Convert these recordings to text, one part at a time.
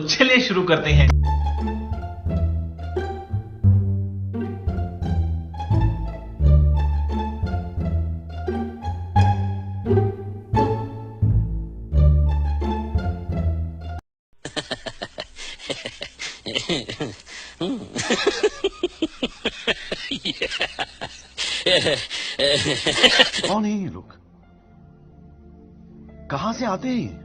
चलिए शुरू करते हैं। कौन है ये लोग? कहां से आते हैं?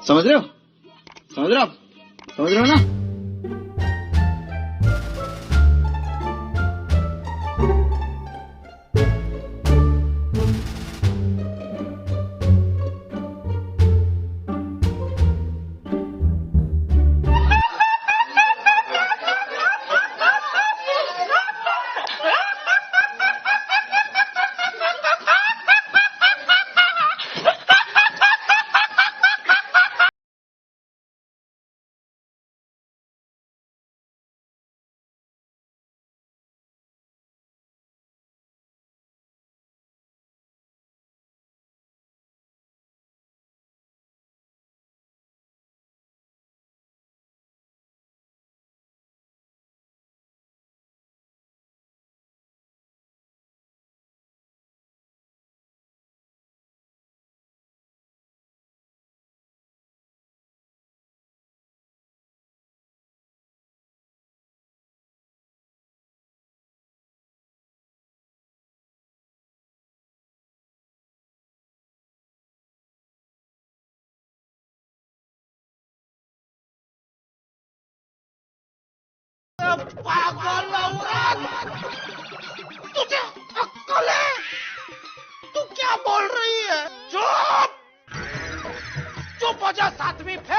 समझ रहे हो? समझ रहे हो आप? समझ रहे हो ना? पागल औरत, तुझे अक्कल है? तू क्या बोल रही है? चुप चुप हो जा सातवीं फेल।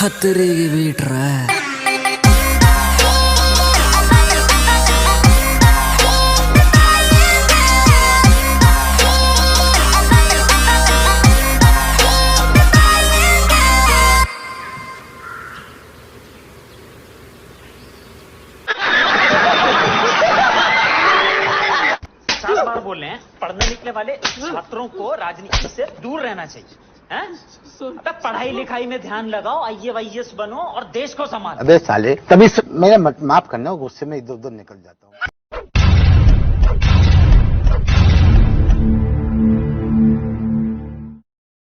खतरे वेट रहा है। बोल रहे हैं पढ़ने लिखने वाले छात्रों को राजनीति से दूर रहना चाहिए हैं? अबे पढ़ाई लिखाई में ध्यान लगाओ, IAS बनो और देश को संभालो। अबे साले तभी मेरा माफ करना, गुस्से में इधर उधर निकल जाता हूँ।